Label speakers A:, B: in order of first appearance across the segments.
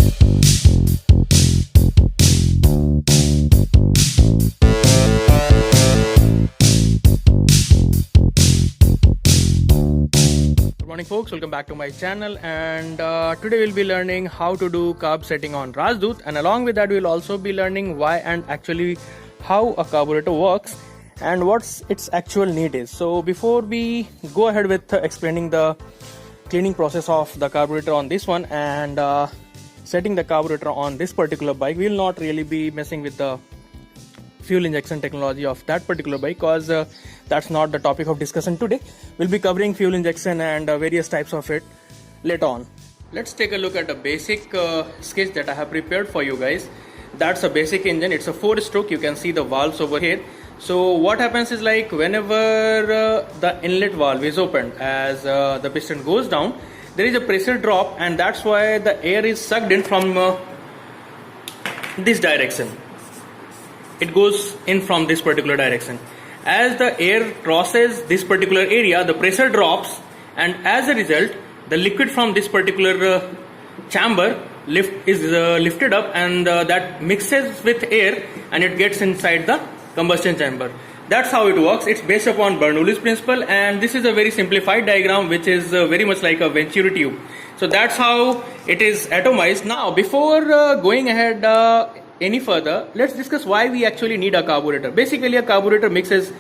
A: Good morning folks, welcome back to my channel, and today we'll be learning how to do carb setting on Rajdoot, and along with that we'll also be learning why and actually how a carburetor works and what's its actual need is. So before we go ahead with explaining the cleaning process of the carburetor on this one and setting the carburetor on this particular bike, we'll not really be messing with the fuel injection technology of that particular bike because that's not the topic of discussion today. We'll be covering fuel injection and various types of it later on. Let's take a look at a basic sketch that I have prepared for you guys. That's a basic engine. It's a 4-stroke. You can see the valves over here. So what happens is, like, whenever the inlet valve is opened, as the piston goes down, there is a pressure drop, and that's why the air is sucked in from this direction. It goes in from this particular direction. As the air crosses this particular area, the pressure drops, and as a result the liquid from this particular chamber is lifted up, and that mixes with air and it gets inside the combustion chamber. That's how it works. It's based upon Bernoulli's principle, and this is a very simplified diagram which is very much like a Venturi tube. So that's how it is atomized. Now before going ahead any further, let's discuss why we actually need a carburetor. Basically, a carburetor mixes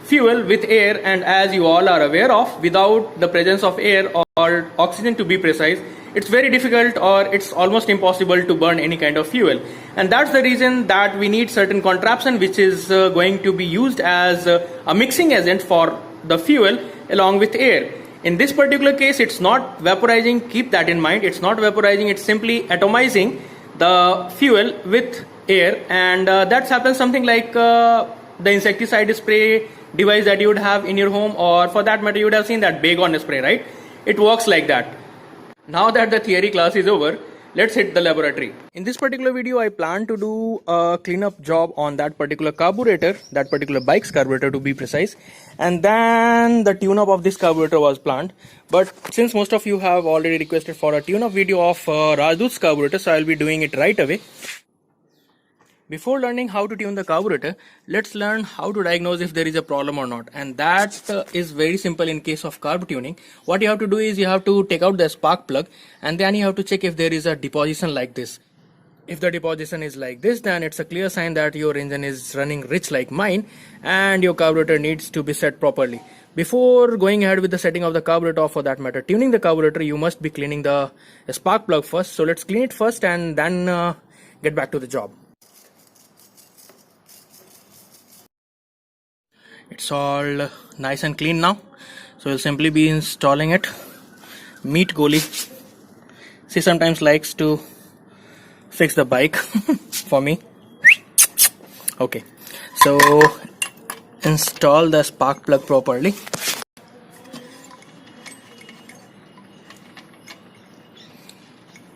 A: fuel with air, and as you all are aware of, without the presence of air or oxygen to be precise, it's very difficult or it's almost impossible to burn any kind of fuel. And that's the reason that we need certain contraption which is going to be used as a mixing agent for the fuel along with air. In this particular case, it's not vaporizing. Keep that in mind. It's not vaporizing. It's simply atomizing the fuel with air, and that happens something like the insecticide spray device that you would have in your home, or for that matter you would have seen that Baygon spray, right? It works like that. Now that the theory class is over, let's hit the laboratory. In this particular video, I plan to do a cleanup job on that particular carburetor, that particular bike's carburetor to be precise, and then the tune-up of this carburetor was planned. But since most of you have already requested for a tune-up video of Rajdoot's carburetor, so I'll be doing it right away. Before learning how to tune the carburetor, let's learn how to diagnose if there is a problem or not. And that is very simple in case of carb tuning. What you have to do is you have to take out the spark plug, and then you have to check if there is a deposition like this. If the deposition is like this, then it's a clear sign that your engine is running rich like mine and your carburetor needs to be set properly. Before going ahead with the setting of the carburetor, or for that matter tuning the carburetor, you must be cleaning the spark plug first. So let's clean it first and then get back to the job. It's all nice and clean now, so we'll simply be installing it. Meet Goli. She sometimes likes to fix the bike for me. Okay, so install the spark plug properly.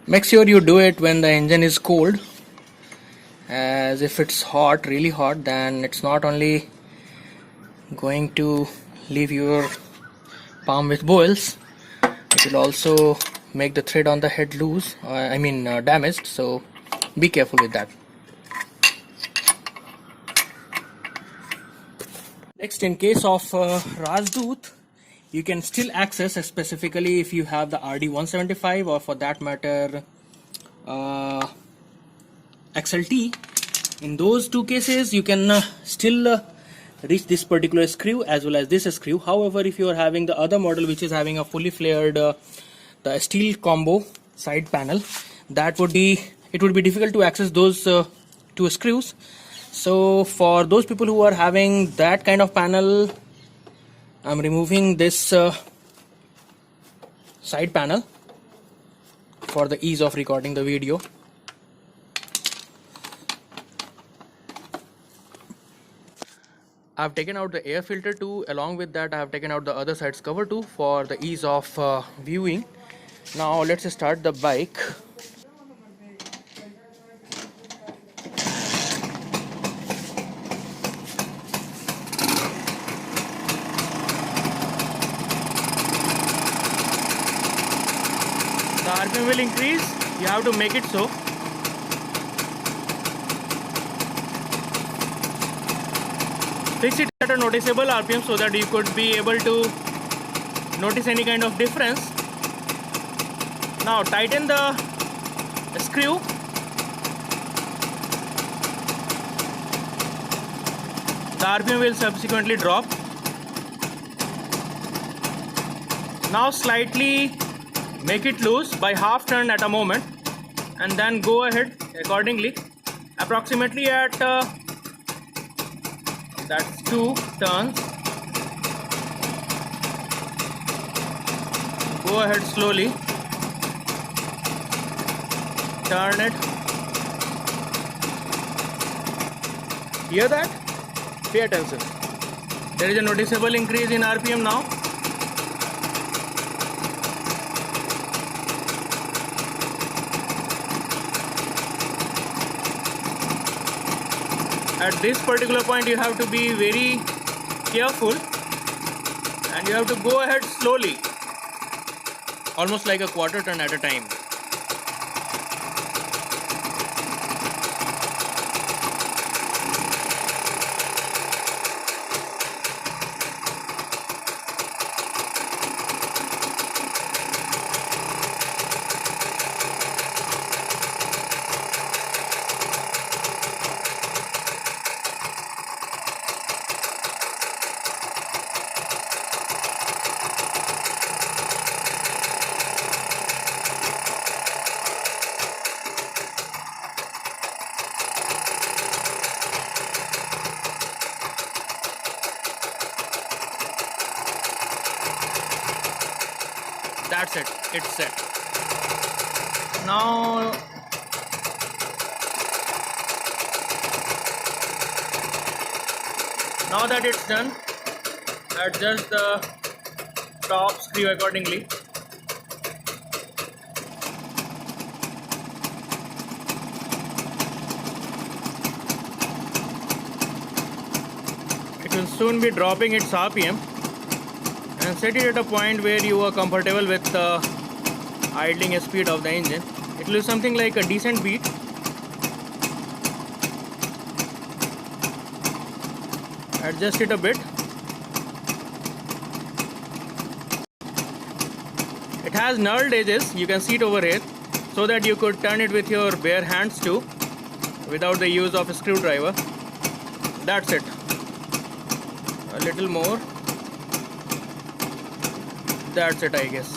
A: Make sure you do it when the engine is cold, as if it's hot, really hot, then it's not only going to leave your palm with boils, it will also make the thread on the head loose, damaged, so be careful with that. Next, in case of Rajdoot, you can still access, specifically if you have the RD175 or for that matter XLT. In those two cases you can still reach this particular screw as well as this screw. However, if you are having the other model which is having a fully flared the steel combo side panel, it would be difficult to access those two screws. So for those people who are having that kind of panel, I'm removing this side panel for the ease of recording the video. I've taken out the air filter too. Along with that, I have taken out the other side's cover too for the ease of viewing. Now let's start the bike. The RPM will increase. You have to make it so. Fix it at a noticeable RPM so that you could be able to notice any kind of difference. Now tighten the screw. The RPM will subsequently drop. Now slightly make it loose by half turn at a moment, and then go ahead accordingly, approximately at that's 2 turns. Go ahead slowly, turn it. Hear that? Pay attention. There is a noticeable increase in RPM now. At this particular point you have to be very careful, and you have to go ahead slowly, almost like a quarter turn at a time. That's it, it's set. Now that it's done, adjust the top screw accordingly. It will soon be dropping its RPM, and set it at a point where you are comfortable with the idling speed of the engine. It will be something like a decent beat. Adjust it a bit. It has knurled edges, you can see it over here, so that you could turn it with your bare hands too, without the use of a screwdriver. That's it. A little more. That's it, I guess.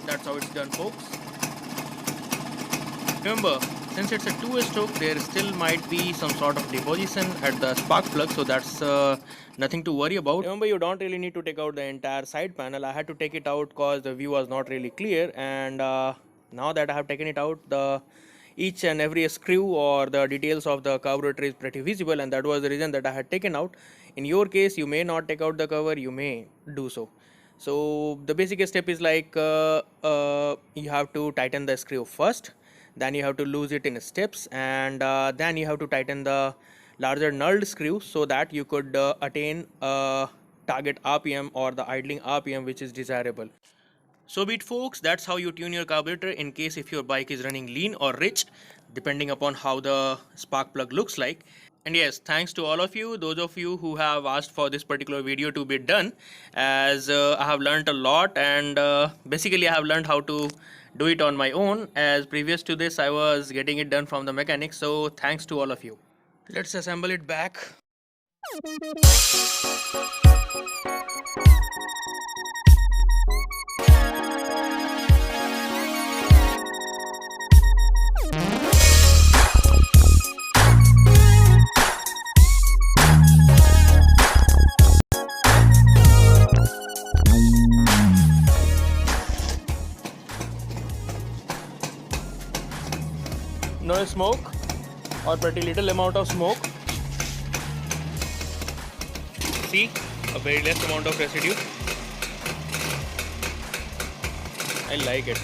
A: That's how it's done, folks. Remember, since it's a two-way stroke, there still might be some sort of deposition at the spark plug, so that's nothing to worry about. Remember, you don't really need to take out the entire side panel. I had to take it out because the view was not really clear, and now that I have taken it out, each and every screw or the details of the carburetor is pretty visible, and that was the reason that I had taken out. In your case, you may not take out the cover, you may do so. So the basic step is like you have to tighten the screw first, then you have to loose it in steps, and then you have to tighten the larger knurled screw so that you could attain a target RPM or the idling RPM which is desirable. So be it, folks, that's how you tune your carburetor in case if your bike is running lean or rich, depending upon how the spark plug looks like. And yes, thanks to all of you, those of you who have asked for this particular video to be done, as I have learned a lot, and basically I have learned how to do it on my own, as previous to this I was getting it done from the mechanic. So thanks to all of you. Let's assemble it back. No smoke or pretty little amount of smoke. See, a very less amount of residue. I like it.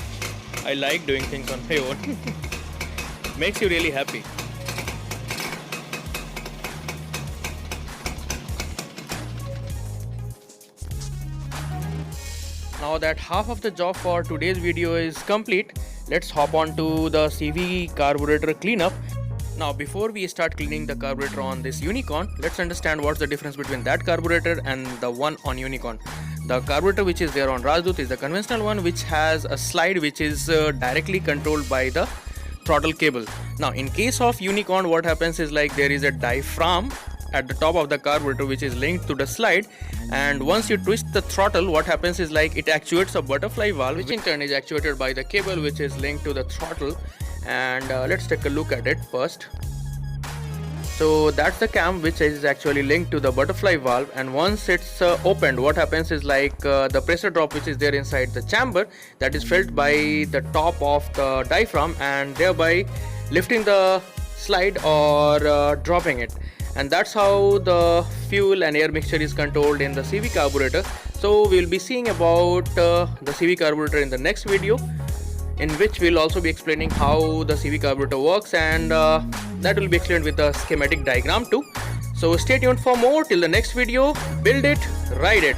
A: I like doing things on my own. Makes you really happy. Now that half of the job for today's video is complete, let's hop on to the CV carburetor cleanup. Now before we start cleaning the carburetor on this Unicorn, let's understand what's the difference between that carburetor and the one on Unicorn. The carburetor which is there on Rajdoot is the conventional one, which has a slide which is directly controlled by the throttle cable. Now in case of Unicorn, what happens is like there is a diaphragm at the top of the carburetor which is linked to the slide, and once you twist the throttle, what happens is like it actuates a butterfly valve, which in turn is actuated by the cable which is linked to the throttle. And let's take a look at it first. So that's the cam which is actually linked to the butterfly valve, and once it's opened, what happens is like the pressure drop which is there inside the chamber, that is felt by the top of the diaphragm and thereby lifting the slide or dropping it. And that's how the fuel and air mixture is controlled in the CV carburetor. So we'll be seeing about the CV carburetor in the next video, in which we'll also be explaining how the CV carburetor works, and that will be explained with a schematic diagram too. So stay tuned for more. Till the next video, build it, ride it.